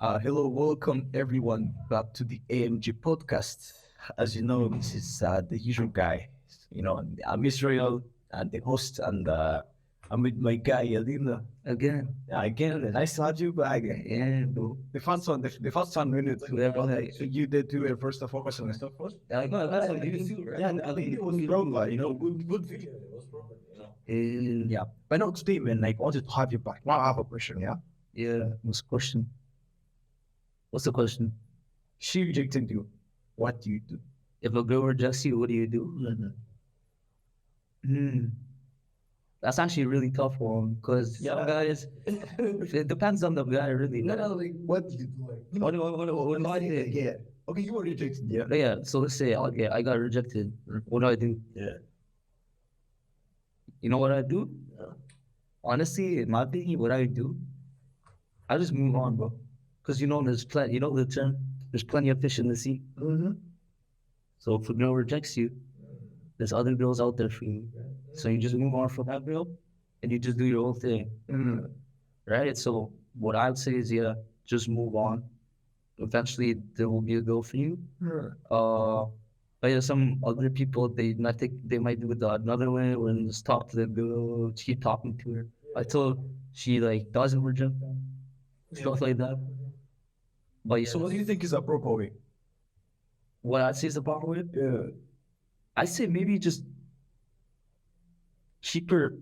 Hello, welcome everyone back to the AMG Podcast. As you know, this is the usual guy. I'm Israel and the host, and I'm with my guy Alina again. Again, nice to have you back. Yeah, bro. The first one, really. You did do it first and foremost and stuff first. I know that's what you do, right? Yeah, and I think it was proper, good video. It was proper, yeah. But no, today, man, like, I wanted to have you back. Now I have a question, yeah? Yeah, what's the question? What's the question? She rejected you. What do you do? If a girl rejects you, what do you do? Hmm. That's actually a really tough one because some guys, it depends on the guy, really. No, like, what do you do? Like, what do I do? Yeah. Okay, you were rejected. Yeah. Yeah. So let's say, okay, I got rejected. What do I do? Yeah. You know what I do? Honestly, in my opinion, what I do, I just move on, bro. Because there's plenty, the term, there's plenty of fish in the sea. Mm-hmm. So if a girl rejects you, there's other girls out there for you. So you just move on from that girl and you just do your own thing. Mm-hmm. Right? So what I would say is, yeah, just move on. Eventually there will be a girl for you. But yeah, some other people, they might do it another way when just talk to the girl, keep talking to her until she like doesn't reject them, stuff like that. But yeah, so what do you think is a proper way? What I'd say is the proper way? Yeah. I say maybe just keep her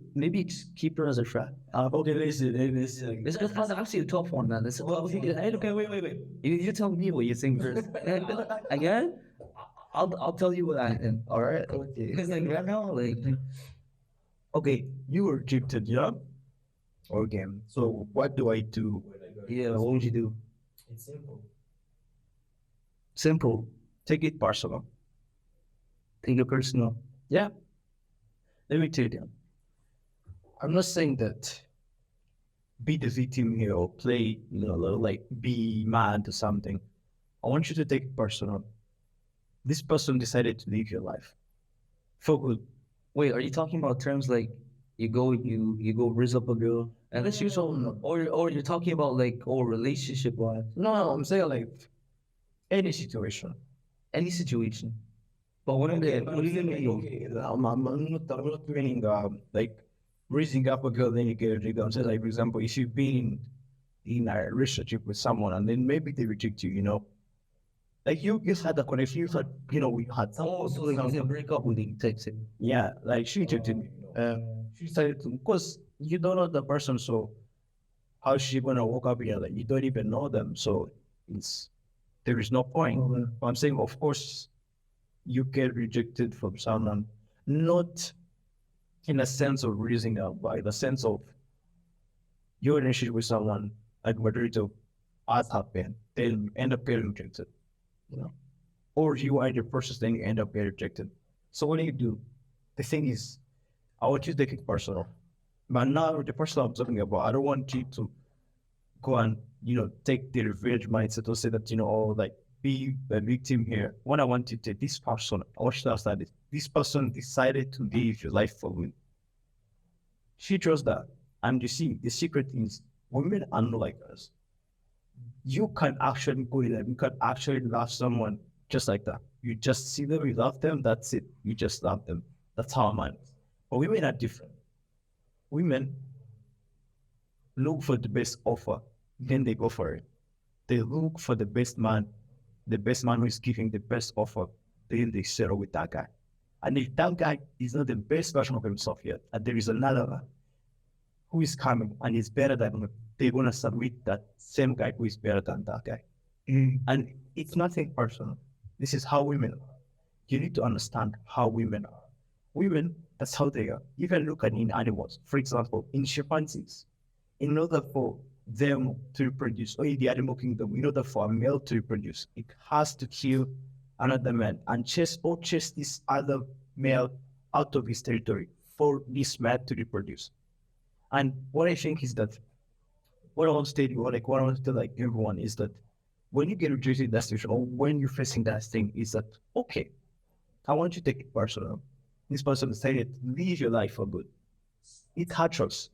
as a friend. Okay, listen. This is actually a tough one, man. Okay, wait. You tell me what you think first. Again, I'll tell you what I think. All right. Okay. Because like right now, like, okay, you were rejected, yeah. Okay. So what do I do? Yeah. What would you do? It's simple. Simple. Take it personal. Take it personal. Yeah. Let me tell you. I'm not saying that be the victim here or play, like be mad or something. I want you to take it personal. This person decided to live your life for good. Wait, are you talking about terms like you go raise up a girl and then she's all, or you're talking about like relationship wise? No, I'm saying like any situation. Any situation. But what do you mean? Okay, I'm not meaning like raising up a girl, then you get rejected. I'm saying, like, for example, if you've been in a relationship with someone and then maybe they reject you, like you just had a connection, you had, we had some. Oh, so like you break up with him, takes it. Yeah, like she rejected me. She started to, because you don't know the person, so how's she gonna walk up here? Like, you don't even know them, so there is no point. I'm saying, of course, you get rejected from someone, not in a sense of raising up, but in the sense of your relationship with someone, like majority of us happen, they'll end up getting rejected, or you are the process, then you end up getting rejected. So what do you do? The thing is, I want you to take it personal. But now the person I'm talking about, I don't want you to go and, take the revenge mindset or say that, like, be the victim here. What I want you to take, this person, I want you to understand this person decided to live your life for me. She chose that. And you see, the secret is women are not like us. You can actually go in there. You can actually love someone just like that. You just see them, you love them, that's it. You just love them. That's how mine is. But women are different. Women look for the best offer, then they go for it. They look for the best man who is giving the best offer, then they settle with that guy. And if that guy is not the best version of himself yet, and there is another one who is coming and is better than him, they're going to submit that same guy who is better than that guy. And it's nothing personal. This is how women are. You need to understand how women are. Women, that's how they are. You can look at in animals. For example, in chimpanzees, in order for them to reproduce, or in the animal kingdom, in order for a male to reproduce, it has to kill another man and chase this other male out of his territory for this man to reproduce. And what I think is that, what I want to tell you, or like what I want to tell like everyone is that when you get rejected in that situation, or when you're facing that thing, is that, okay, I want you to take it personal. This person decided to live your life for good. It hurts.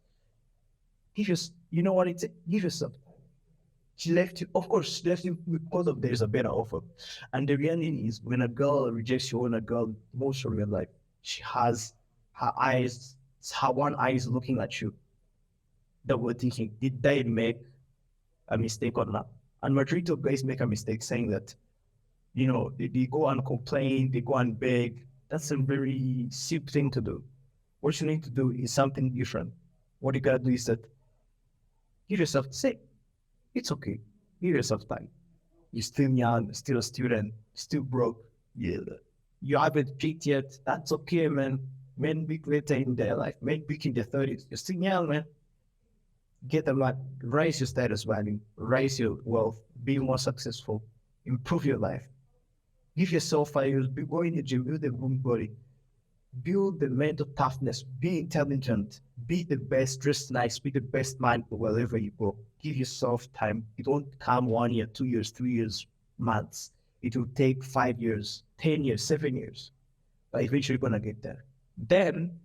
Give yourself. She left you. Of course, she left you because of there's a better offer. And the reality is, when a girl rejects you, when a girl most of your life, she has her eyes, her one eye is looking at you. That we're thinking, did they make a mistake or not? And majority of guys make a mistake saying that, they go and complain, they go and beg. That's a very simple thing to do. What you need to do is something different. What you gotta do is that give yourself, say, it's okay. Give yourself time. You're still young, still a student, still broke. Yeah. You haven't peaked yet. That's okay, man. Men peak later in their life. Men peak in their 30s. You're still young, man. Get them like, raise your status value, raise your wealth, be more successful, improve your life. Give yourself fire, be going to the gym, build a good body, build the mental toughness, be intelligent, be the best, dress nice, be the best man wherever you go. Give yourself time. It won't come 1 year, 2 years, 3 years, months. It will take 5 years, 10 years, 7 years. But eventually you're gonna get there. Then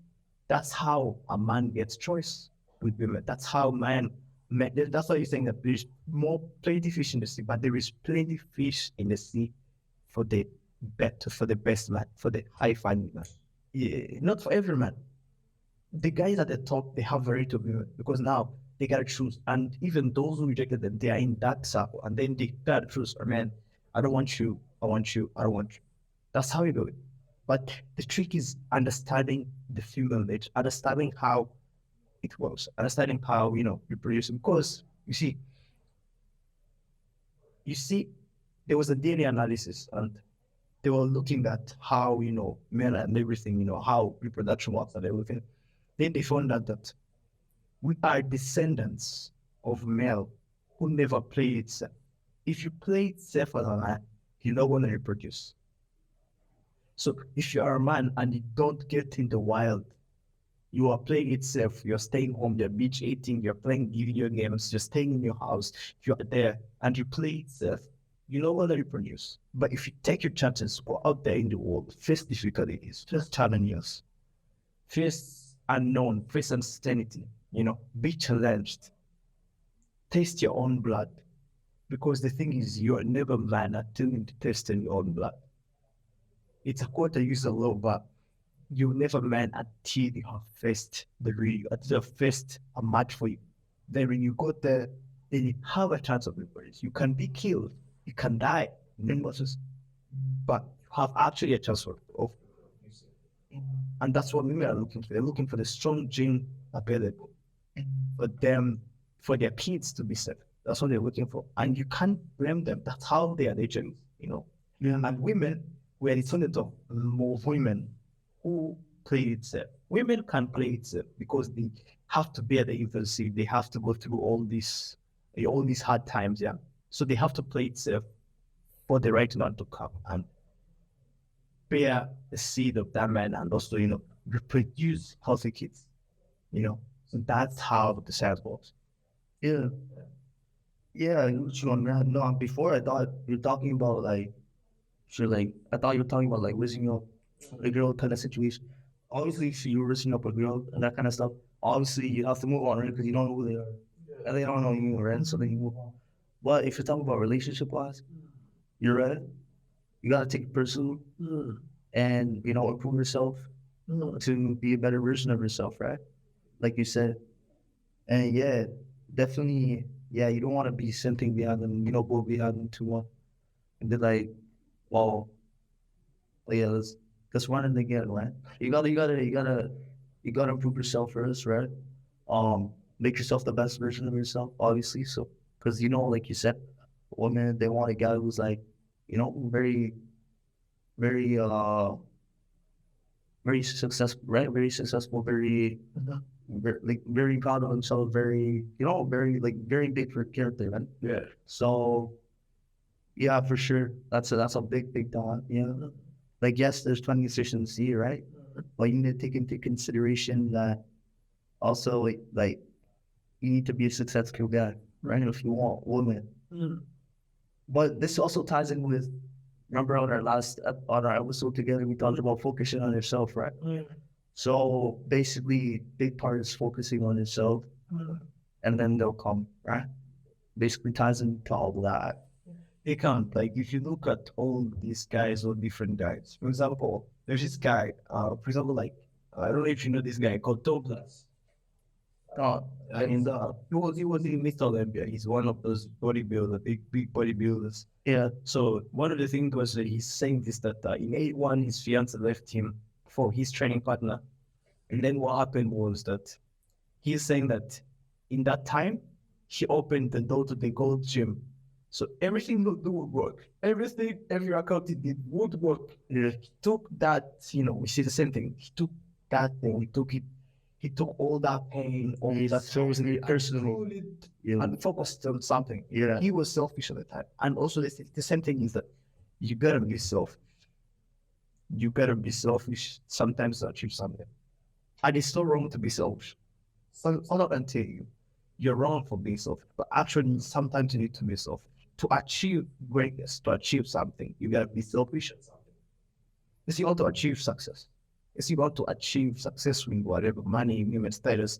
that's how a man gets choice with women. That's how that's why you're saying that there's plenty fish in the sea, but there is plenty fish in the sea for the best man, for the high finding man. Yeah, not for every man. The guys at the top, they have variety of women because now they gotta choose. And even those who rejected them, they are in that circle. And then they gotta choose, oh man, I don't want you, I want you, I don't want you. That's how you do it. But the trick is understanding the female nature, understanding how it works, understanding how, you produce. Because you see, there was a DNA analysis and they were looking at how, men and everything, how reproduction works and everything. Then they found out that we are descendants of male who never played it safe. If you play it safe as a man, you're not going to reproduce. So if you are a man and you don't get in the wild, you are playing it safe, you're staying home, you're beach eating, you're playing video games, you're staying in your house, you're there and you play it safe, you're not going to reproduce. But if you take your chances, go out there in the world, face difficulties, face challenges, face unknown, face uncertainty, be challenged, taste your own blood. Because the thing is, you're never man until you taste your own blood. It's a quote I use a lot, but you're never man until you have faced the real, until you've faced a match for you. Then when you go there, then you have a chance of reproduce. You can be killed, you can die, but you have actually a chance of. And that's what women are looking for. They're looking for the strong gene available for them, for their kids to be safe. That's what they're looking for. And you can't blame them. That's how they are nature, And women, we are descendants of more women who play it safe. Women can play it safe because they have to bear the infancy. They have to go through all these hard times, yeah. So they have to play it safe for the right man to come and bear the seed of that man and also, reproduce healthy kids, So that's how the science works. Yeah. Yeah, no, before I thought you're talking about I thought you were talking about raising up a girl kind of situation. Obviously, if you're raising up a girl and that kind of stuff, obviously you have to move on, right? Because you don't know who they are. And they don't know you, right? So then you move on. But if you're talking about relationship wise, you're right. You gotta take it personal and improve yourself to be a better version of yourself, right? Like you said. And yeah, definitely, yeah, you don't want to be something behind them, go behind them too much. And then well, yeah, let's run it again, right? You gotta improve yourself first, right? Make yourself the best version of yourself, obviously. So, because like you said, women they want a guy who's very, very, very successful, right? Very successful, very proud of himself, very, very big for character, man. Yeah. So, yeah, for sure, that's a big thought. Yes, there's plenty of efficiency, right? But you need to take into consideration that also, you need to be a successful guy, right? If you want women. But this also ties in with, remember on our episode together, we talked about focusing on yourself, right? So basically, big part is focusing on yourself, and then they'll come, right? basically ties into all that. They can't. Like, if you look at all these guys or different guys, for example, there's this guy, for example, like, I don't know if you know this guy called Douglas. And he was in Mr. Olympia. He's one of those bodybuilders, big bodybuilders. Yeah. So one of the things was that he's saying this that in 81 his fiance left him for his training partner, and then what happened was that he's saying that in that time she opened the door to the gold gym, so everything would work. Everything, every account he did would work. Yeah. He took that, we see the same thing. He took that thing, he took it. He took all that pain, all that personally, and focused on something. Yeah. He was selfish at the time. And also the same thing is that you gotta be selfish. You gotta be selfish sometimes to achieve something. And it's so wrong to be selfish. So I'm not gonna tell you you're wrong for being selfish, but actually sometimes you need to be selfish. To achieve greatness, to achieve something, you gotta be selfish at something. If you want to achieve success, if you want to achieve success with whatever money, human status,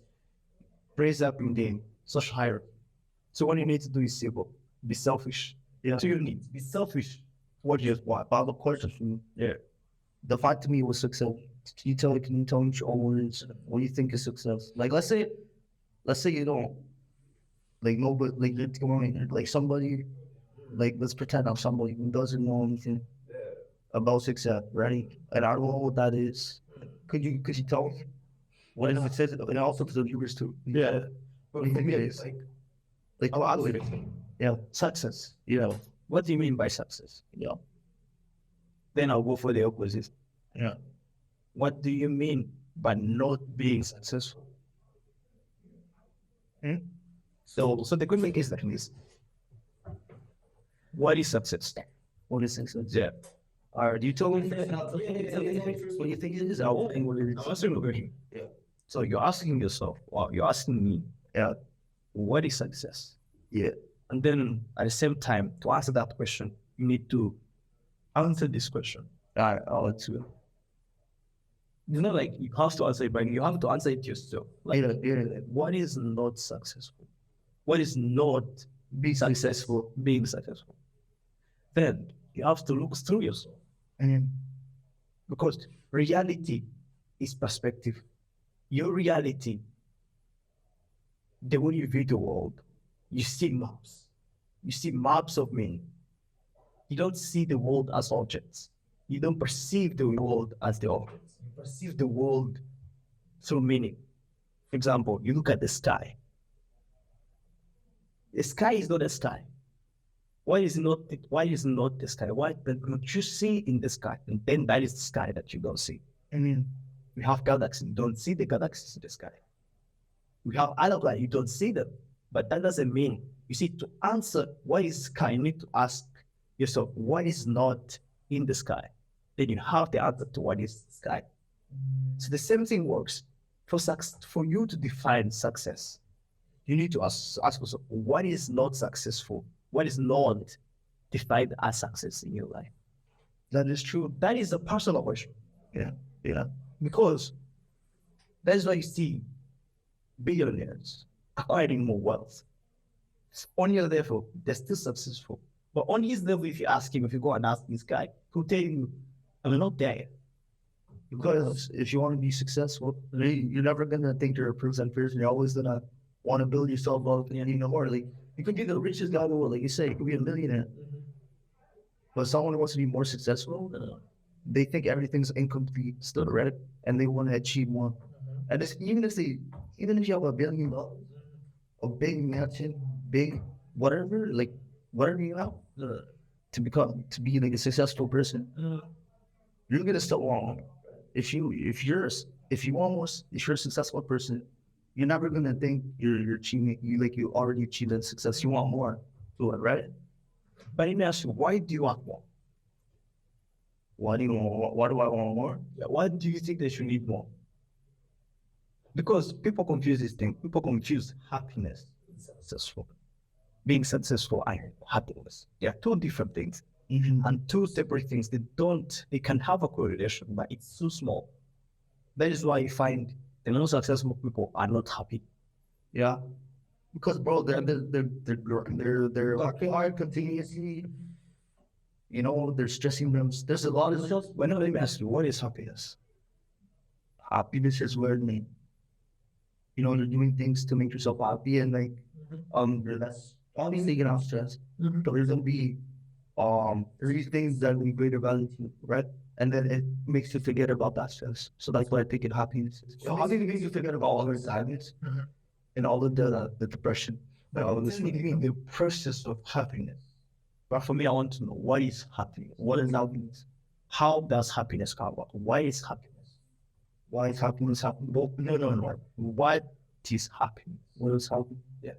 raise up in the social hierarchy. So what you need to do is simple. Be selfish. Yeah. So you need to be selfish. What you want. But of course, Yeah. the fact to me was success. Can you tell me your words what you think is success? Like, let's say you don't, like, no, but like, like somebody, like, let's pretend I'm somebody who doesn't know anything about success, right? And I don't know what that is. Could you tell me what is success? And also to the viewers too. Yeah. What do you think it is? Like, yeah, Success. yeah, What do you mean by success? yeah, Then I'll go for the opposite. yeah. What do you mean by not being successful? So the question is like this. What is success? What is success? Yeah. Or do you tell me what you think it is? I will think what it is. I'm asking the question. Yeah. So you're asking yourself, well, you're asking me, Yeah, what is success? yeah, And then at the same time, to answer that question, you need to answer this question. all right, I'll let you. Like you have to answer it, but you have to answer it yourself. Like, Yeah. what is not successful? What is not being successful? Being successful. Then you have to look through yourself, And because reality is perspective. Your reality, the way you view the world, you see maps. You see maps of meaning. You don't see the world as objects. You don't perceive the world as the objects. You perceive the world through meaning. For example, you look at the sky. The sky is not a sky. Why is not the sky? Why don't you see in the sky? And then that is the sky that you don't see. We have galaxies. You don't see the galaxies in the sky. We have other planets. You don't see them. But that doesn't mean, you see, to answer what is sky, you need to ask yourself, what is not in the sky? Then you have the answer to what is sky. So the same thing works. For you to define success, you need to ask yourself, what is not successful? What is not defined as success in your life? that is true. That is a personal question. Yeah, Because that's why you see billionaires acquiring more wealth. On your level, they're still successful. But on his level, if you go and ask this guy, he'll tell you, I'm not there. because if you want to be successful, you're never gonna think you're a percent person. You're always gonna want to build yourself up, more. Like, you could be the richest guy in the world, like you say, you could be a millionaire. But someone who wants to be more successful, they think everything's incomplete still, right? And they want to achieve more. And even if you have $1 billion, a big mansion, big whatever, like whatever you have, to be like a successful person, you're gonna still want more. If you're a successful person, you're never gonna think you're achieving you already achieved that success. You want more, right? But let me ask you, why do you want more? Why do I want more? Why do you think they should need more? Because people confuse this thing. People confuse happiness with successful. Being successful and happiness. They are two different things. And two separate things. They can have a correlation, but it's too small. That is why you find the most successful people are not happy. Yeah. because bro, they're working hard continuously. You know, they're stressing them. There's a lot of stuff. When I ask you, what is happiness? Happiness is where you know, they're doing things to make yourself happy and like that's obviously gonna have stress. But there's gonna be these things that we greater value to, right? And then it makes you forget about that stress. So that's why I think it happiness is. So happiness makes you forget about all the sadness and all of the depression. But All of this this. is the process of happiness. But for me, I want to know, what is happiness? What is happiness? How does happiness come about? Why is happiness? Why is happiness happening? No. What is happiness? What is happening? Yeah.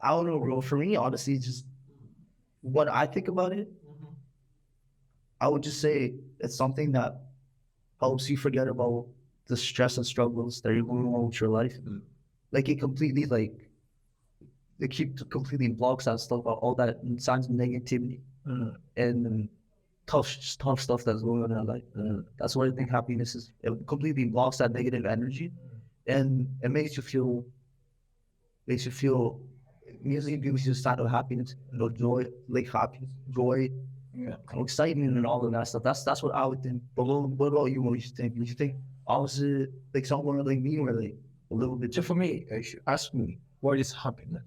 I don't know, bro. For me, honestly, just what I think about it, I would just say it's something that helps you forget about the stress and struggles that you're going on with your life. Like it completely completely blocks that stuff out, all that signs of negativity and tough stuff that's going on in life. That's what I think happiness is. It completely blocks that negative energy and it music gives you a state of happiness, you know, joy, like happiness, joy, excitement and all of that stuff. That's what I would think. But what about you? What do you think? Do you think obviously like someone like me where like a little bit So for me, if you ask me, what is happiness?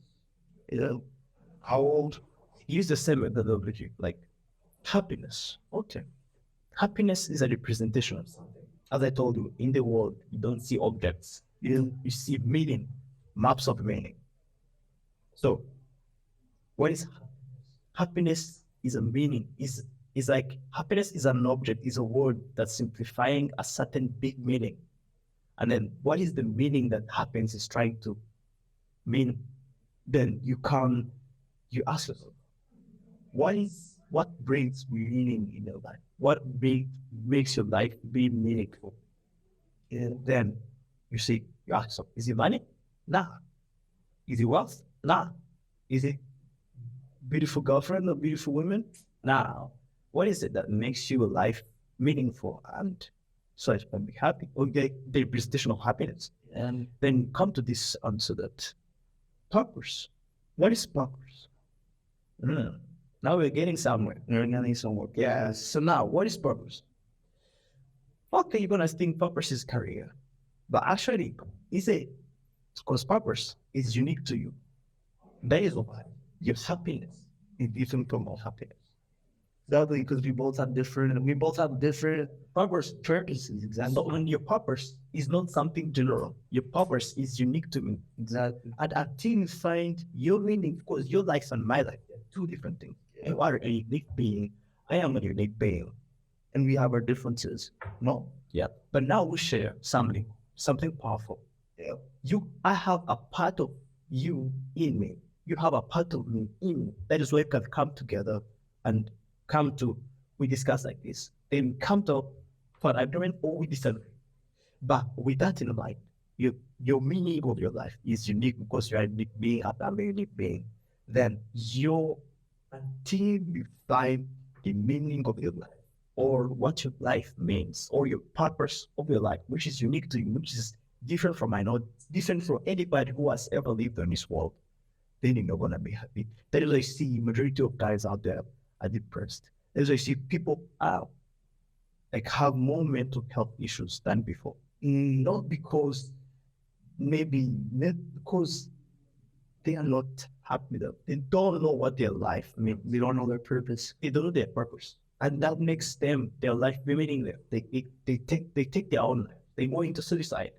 you know, How old? Use the same methodology, like happiness. Okay. Happiness is a representation of something. As I told you, in the world, you don't see objects. You see meaning, maps of meaning. So, what is happiness? Happiness is a meaning. Is like happiness is an object, is a word that's simplifying a certain big meaning. And then what is the meaning that happiness is trying to mean? Then you ask yourself, what brings meaning in your life? What makes your life be meaningful? And then you ask yourself, is it money? Nah. Is it wealth? Nah. Is it beautiful girlfriend or beautiful women? Nah. What is it that makes your life meaningful and so I can be happy? Okay, the representation of happiness. And then come to this answer that purpose. What is purpose? Now we're getting somewhere. We're getting somewhere. Yeah. So now, what is purpose? Okay, you're gonna think purpose is career, but actually, is it? Because purpose is unique to you. That is why your happiness is different from our happiness. Exactly, because we both have different purposes. Exactly. So, and your purpose is not something general. Your purpose is unique to me. Exactly. And until you find your meaning, because your life and my life are two different things. You are a unique being. I am a unique being. And we have our differences. No. Yeah. But now we share something powerful. Yeah. I have a part of you in me. You have a part of me in me. That is why we can come together and we discuss like this. Then come to for an agreement or we disagree. But with that in mind, your meaning of your life is unique because you are a unique being and I'm a unique being. Then until you find the meaning of your life or what your life means or your purpose of your life, which is unique to you, which is different from different from anybody who has ever lived on this world, then you're not gonna be happy. That is why I see majority of guys out there are depressed. That is why I see people have more mental health issues than before. Not because because they are not happy with them. They don't know what their life means. They don't know their purpose. They don't know their purpose. And that makes their life be meaningless. They take their own life. They go into suicide.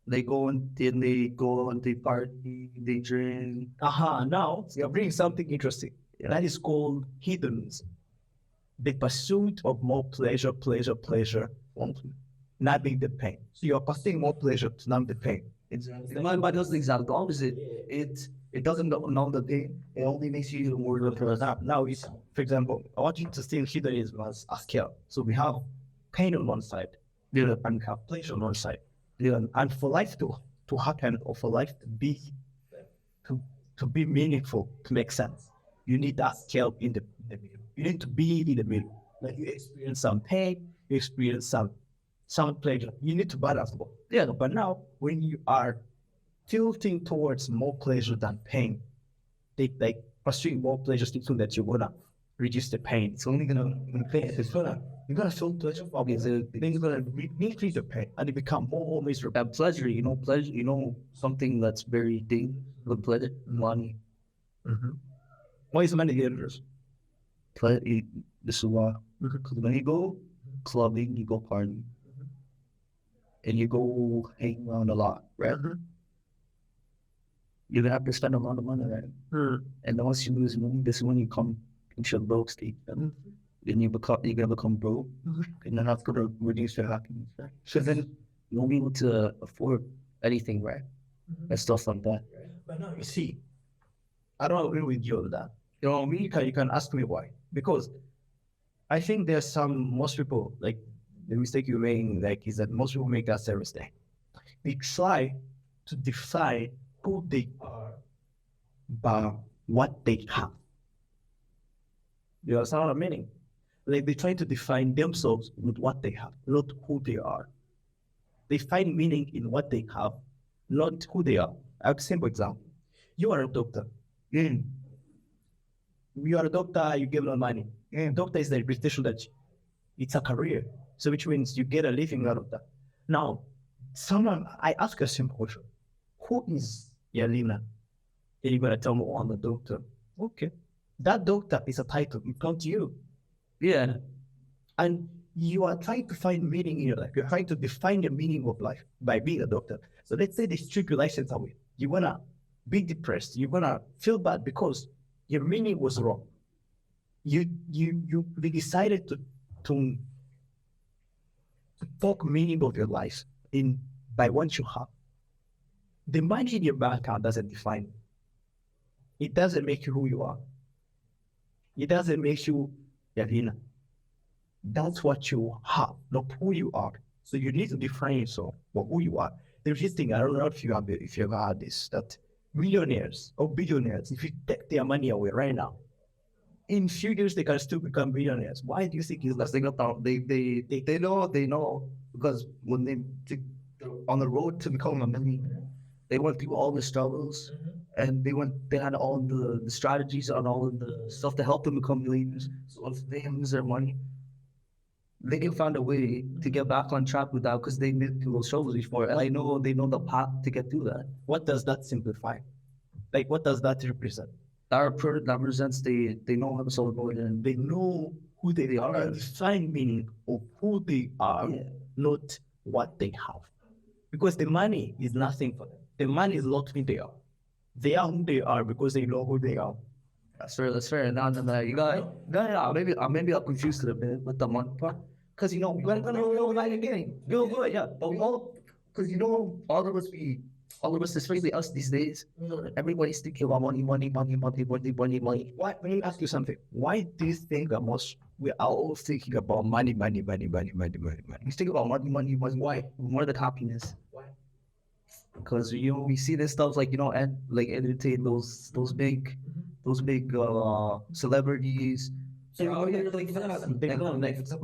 They go and they party, they drink. Now you're bringing something interesting. Yeah. That is called hedonism. The pursuit of more pleasure, numbing the pain. So you're pursuing more pleasure to numb the pain. Exactly. But that's the exact opposite. It doesn't numb the pain. It only makes you more depressed. Now, for example, I want you to see hedonism as a scale. So we have pain on one side, and we have pleasure on one side. And for life to happen or for life to be meaningful, to make sense, you need that scale in the middle. You need to be in the middle. Like you experience some pain, you experience some pleasure. You need to balance both. Yeah. But now when you are tilting towards more pleasure than pain. They like pursuing more pleasure thinking that you're gonna reduce the pain. It's only gonna increase. You're gonna feel pleasure from it. Then you're gonna increase the pain, and it become more miserable. And pleasure, pleasure, something that's very deep. Good pleasure, money. Why is money dangerous? This is why. Because when you go clubbing, you go partying, and you go hang around a lot, right? You're gonna have to spend a lot of money, right? And once you lose money, this is when you come into a broke state. And you're gonna become broke, and then that's gonna reduce your happiness, right? So then you won't be able to afford anything, right? And stuff like that. But now you see, I don't agree with you on that. You can ask me why. Because I think there's most people, like, the mistake you're making, like, is that most people make that same mistake. They try to define who they are by what they have. You understand what I'm meaning? Like, they try to define themselves with what they have, not who they are. They find meaning in what they have, not who they are. I have a simple example. You are a doctor. You are a doctor, you give them money. Doctor is the reputation that it's a career. So which means you get a living out of that. Now, I ask a simple question. Who is Yalina? And you're going to tell me, oh, I'm a doctor. Okay. That doctor is a title. It comes to you. Yeah. And you are trying to find meaning in your life. You're trying to define the meaning of life by being a doctor. So let's say they strip your license away. You're going to be depressed. You're going to feel bad because your meaning was wrong. You decided to talk meaning of your life by what you have. The money in your bank account doesn't define you. It doesn't make you who you are. It doesn't make you Yalina. That's what you have, not who you are. So you need to define yourself for who you are. There's this thing, I don't know if you ever had this, that millionaires or billionaires, if you take their money away right now, in few years they can still become billionaires. Why do you think it's less? They know because when they on the road to becoming a millionaire, they went through all the struggles, and they had all the strategies and all of the stuff to help them become millionaires. So if they lose their money, they can find a way to get back on track with that because they been through those struggles before. And they know the path to get through that. What does that simplify? Like, what does that represent? That represents they know how to solve it, and they know who they are and find meaning of who they are, not what they have. Because the money is nothing for them. The money is not who they are. They are who they are because they know who they are. That's fair. Now you got maybe I'm confused a little bit with the money part. Because we're gonna know like again. You're good, yeah. But because all of us, especially us these days, everybody's thinking about money. Why? Let me ask you something. Why do you think that we are all thinking about money? We think about money. Why? More than happiness. Why? Because we see this stuff like and like entertain those big celebrities. So when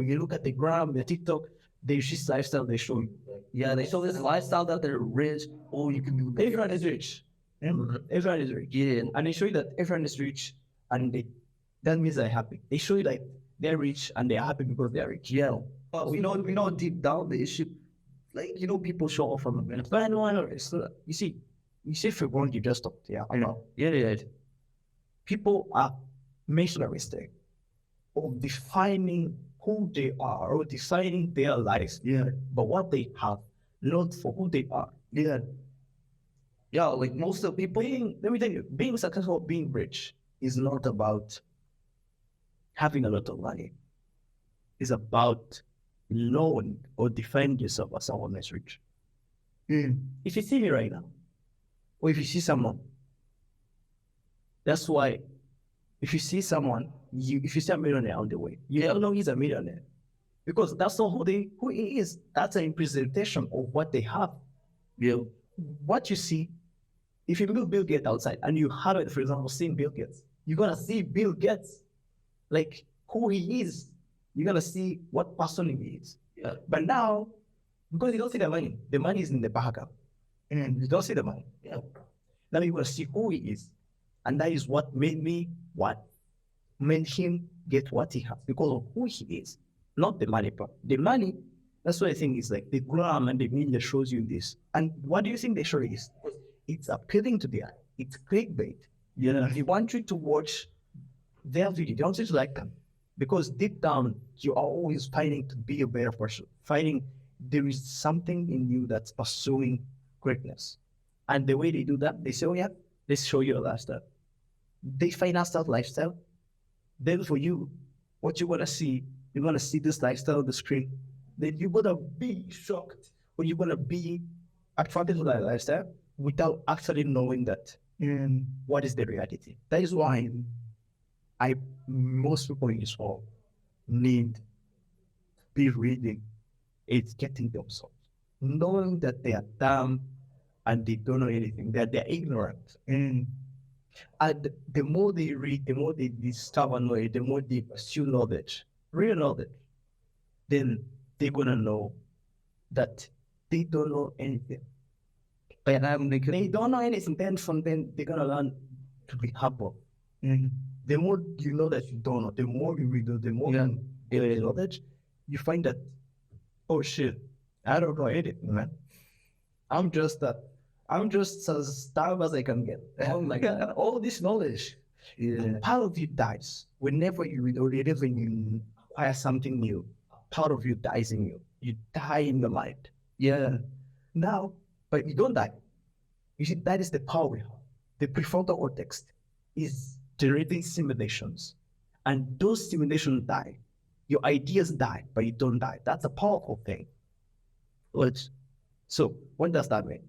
you look at the gram, the TikTok, there's this lifestyle they show you. Yeah, they show this lifestyle that they're rich. Oh, you can do. Everyone is rich. Everyone is rich. Yeah, and they show you that everyone is rich, and that means they're happy. They show you like they're rich and they're happy because they're rich. Yeah, but we know deep down the issue. Like people show off from the minute. But I know. It's you see for one, you just talked. Yeah, I know. Yeah. People are making a mistake of defining who they are or deciding their lives. Yeah. But what they have, not for who they are. Yeah. Yeah, like most of people, let me tell you, being successful, being rich is not about having a lot of money. It's about knowing or defining yourself as someone that's rich. If you see me right now, or if you see someone, that's why if you see someone, if you see a millionaire on the way, you don't know he's a millionaire. Because that's not who he is. That's a representation of what they have. What you see, if you meet Bill Gates outside and you haven't, for example, seen Bill Gates, you're gonna see Bill Gates like who he is. You're gonna see what person he is. Yeah. But now, because you don't see the money is in the back up. And you don't see the money. Yeah. Now you want to see who he is. And that is what made him get what he has because of who he is, not the money part. The money, that's what I think is like the gram and the media shows you this. And what do you think they show you is? It's appealing to the eye. It's clickbait. You know, they want you to watch their video. They want you to like them. Because deep down, you are always fighting to be a better person. Fighting, there is something in you that's pursuing greatness. And the way they do that, they say, oh yeah, let's show you a lifestyle. They finance that lifestyle. Then for you, what you're gonna see, you're gonna see this lifestyle on the screen. Then you're gonna be shocked, or you're gonna be attracted to that lifestyle without actually knowing that what is the reality. That is why most people in this world need to be reading. It's getting themselves, knowing that they are dumb and they don't know anything, that they're ignorant. And the more they read, the more they discover knowledge, the more they pursue knowledge, real knowledge, then they're gonna know that they don't know anything. But they don't know anything, then from then they're gonna learn to be humble. The more you know that you don't know, the more you read, the more you get knowledge, you find that, oh shit, I don't know anything, man. I'm just as dumb as I can get. I'm like, all this knowledge, part of you dies. Whenever you read or whenever you acquire something new, part of you dies in you. You die in the mind. Yeah. Now, but you don't die. You see, that is the power we have. The prefrontal cortex is generating simulations. And those simulations die. Your ideas die, but you don't die. That's a powerful thing. So what does that mean?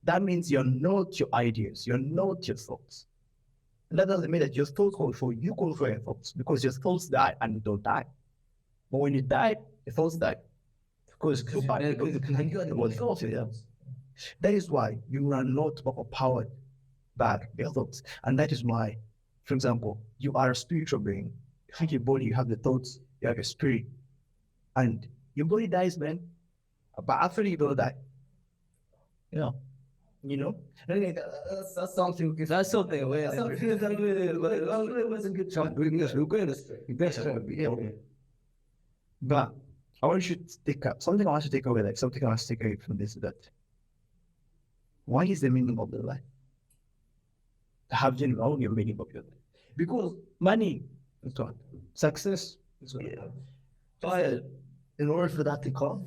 That means you're not your ideas, you're not your thoughts. And that doesn't mean that your thoughts control you control your thoughts, because your thoughts die and you don't die. But when you die, your thoughts die. Because you are the one thoughts. That is why you are not overpowered by your thoughts. And that is why, for example, you are a spiritual being. You have your body, you have the thoughts, you have your spirit. And your body dies, man. But after you don't die. You know, that's something. That's something. It was a good job doing this. But I want you to take up something. I want you to take away, like something I want to take away from this. That why is the meaning of the life? Have you known your meaning of your life? Because money is what, success is what. But in order for that to come,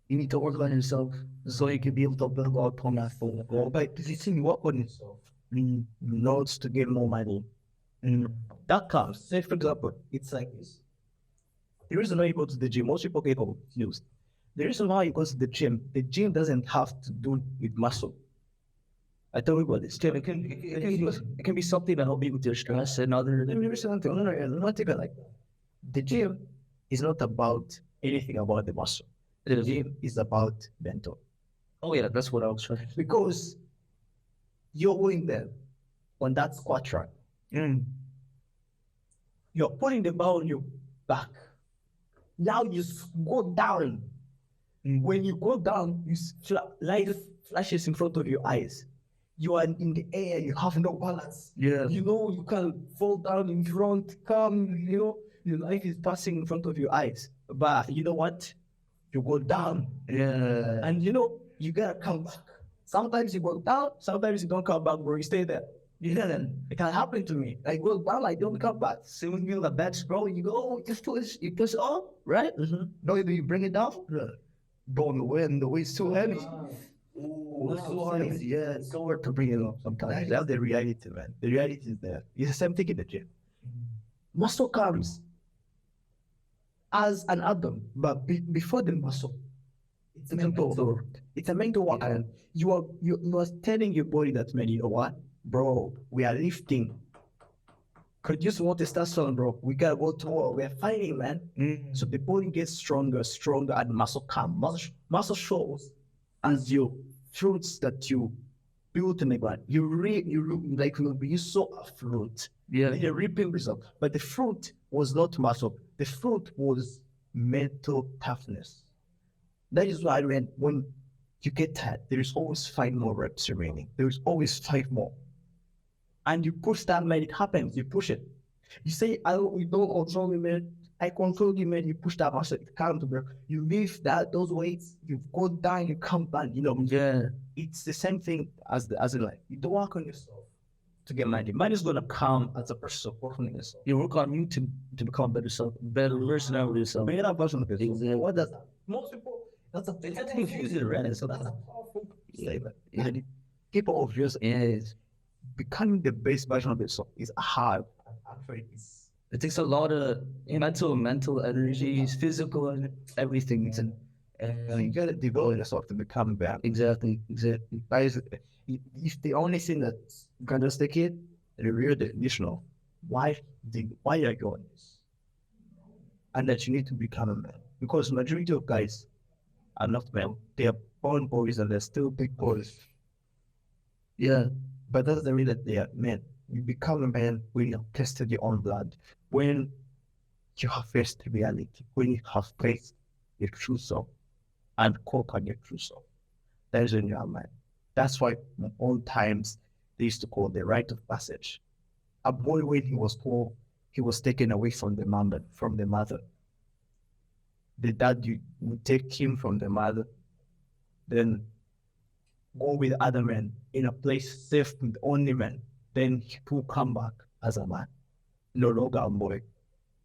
you need to work on yourself so you can be able to build upon that full goal. But you see, you work on yourself, notes to get more money. That comes. Say, for example, it's like this. The reason why you go to the gym, most people get confused. The reason why you go to the gym doesn't have to do with muscle. I tell you about this. It can be something that help you with your stress and other. The gym is not about anything about the muscle. The gym is about mental. Oh yeah, that's what I was trying. Because you're going there on that squat track. You're putting the bar on your back. Now you go down. When you go down, light flashes in front of your eyes. You are in the air, you have no balance. Yeah. You know, you can fall down in front, your life is passing in front of your eyes. But you know what? You go down. Yeah. And you gotta come back. Sometimes you go down, sometimes you don't come back, bro. You stay there. It can happen to me. I go down, I don't come back. So when you feel the bad bro, you go, you push on, right? No, you bring it down. Bro, the weight's too heavy. It's so hard. Yeah, it's so hard to bring it up sometimes. That's the reality, man. The reality is there. It's the same thing in the gym. Muscle comes as an atom, but before the muscle, it's a mental work. It's a mental work. And you are telling your body that, man, you know what, bro, we are lifting. Produce more testosterone, bro. We gotta go to war. We are fighting, man. So the body gets stronger, and muscle comes. Muscle shows as your fruits that you built in the ground. You saw a fruit. Yeah. The reaping result. But the fruit was not muscle. The fruit was mental toughness. That is why when you get tired. There's always 5 more reps remaining. There's always 5 more. And you push that, man, it happens. You push it. You say, we don't control me, man. I control you, man. You push that muscle, it comes, bro. You lift those weights, you go down, you come back, Yeah. It's the same thing as in life. You don't work on yourself to get money. Money is gonna come as a person of working on yourself. You work on you to become better self, better version of yourself. Better version of yourself. Exactly. What does that? Most people, that's a confusing, right? So that's a powerful statement. People of yours, Yes. becoming the best version of yourself is hard. Actually, It takes a lot of mental energy, physical, and everything. And you gotta develop yourself to become better. exactly. That is, if the only thing that's gonna stick it, the real definition of why you're going this, and that you need to become a man. Because majority of guys are not men. They are born boys and they're still big boys. Yeah. But that doesn't mean that they are men. You become a man when you have tested your own blood, when you have faced reality, when you have faced your true self and conquered your true self. That is when you are a man. That's why in old times they used to call the rite of passage. A boy, when he was told he was taken away from the mother. The dad would take him from the mother, then go with other men in a place safe with only men. Then he will come back as a man, no longer a boy,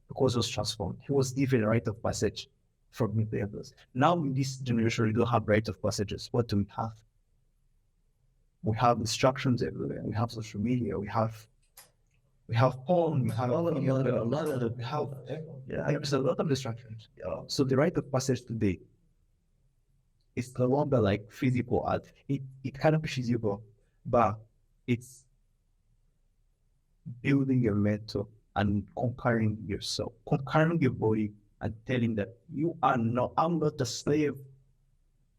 because he was transformed. He was given a rite of passage from the others. Now in this generation, we don't have rite of passages. What do we have? We have distractions everywhere. We have social media. We have porn. We have there's a lot of distractions. So the rite of passage today is no longer like physical art. It kind of physical, but it's building your mental and conquering yourself, conquering your body, and telling that I'm not a slave.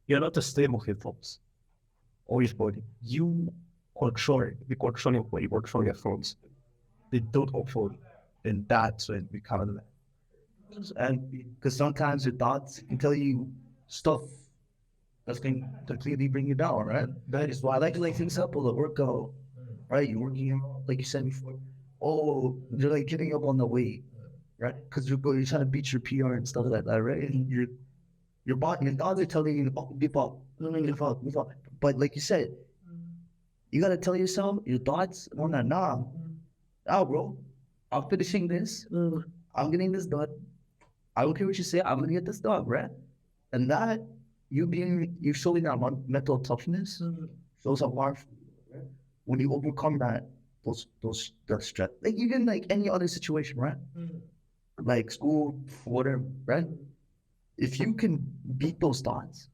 You're not a slave of your thoughts or your body. You control it. You control your body, control your thoughts. They don't control you. Then that's when you become a man. And because sometimes your thoughts can tell you stuff that's going to completely bring you down, right? That is why I like to things simple, the workout, right? You're working out, like you said before. Oh, you're like getting up on the weight, right? Because you're trying to beat your PR and stuff like that, right? And your thoughts are telling you, oh, give up, give up. But like you said, you got to tell yourself, your thoughts, nah, bro, I'm finishing this. I'm getting this done. I don't care what you say. I'm gonna get this done, right? And that you showing that mental toughness shows how powerful. When you overcome that stress, like even like any other situation, right? Like school, whatever, right? If you can beat those thoughts,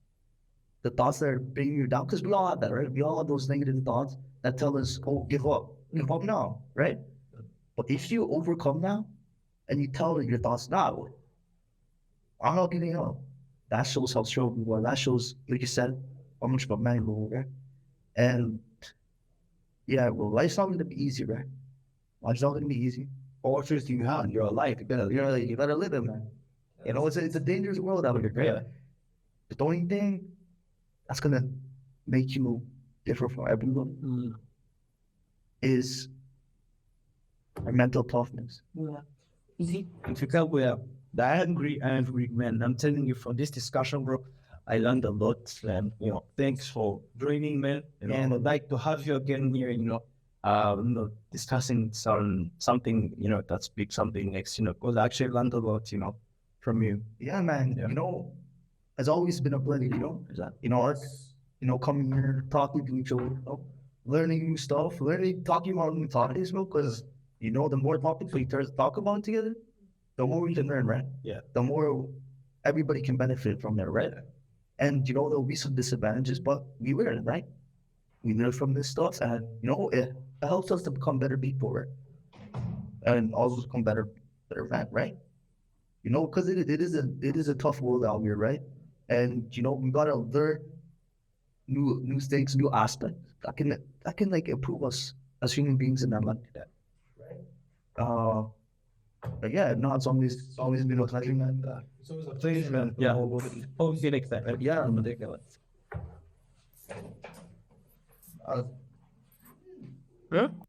the thoughts that are bringing you down, because we all have that, right? We all have those negative thoughts that tell us, "Oh, give up now," right? But if you overcome that and you tell your thoughts, "Nah, I'm not giving up," that shows how strong you are. That shows, like you said, how much of a man you are. And yeah, well, life's not going to be easy, right? Life's not going to be easy. All truth you have, you're alive. You gotta live it, man. You know, it's a dangerous world out here, right? Yeah. But the only thing that's gonna make you different from everyone is a mental toughness. If you come with the angry man, I'm telling you from this discussion, bro, I learned a lot. And thanks for joining, man. And I'd like to have you again here. Discussing something that speaks something next. Because I actually learned a lot. From you. Yeah, man. Yeah. It's always been a pleasure. Coming here, talking to each other, learning new stuff, talking about new topics, because the more topics we talk about together, the more we can learn, right? Yeah. The more everybody can benefit from that, right? And there'll be some disadvantages, but we learn, right? We learn from this stuff, and it helps us to become better people, right? And also become better man, right? Because it is a tough world out here, right? And we gotta learn new things, new aspects that can like improve us as human beings in our life. Right. But yeah, no, it's always been a pleasure, man. It's always a pleasure, man. Yeah. Always next time. Yeah, I'm ridiculous. Uh, Yeah.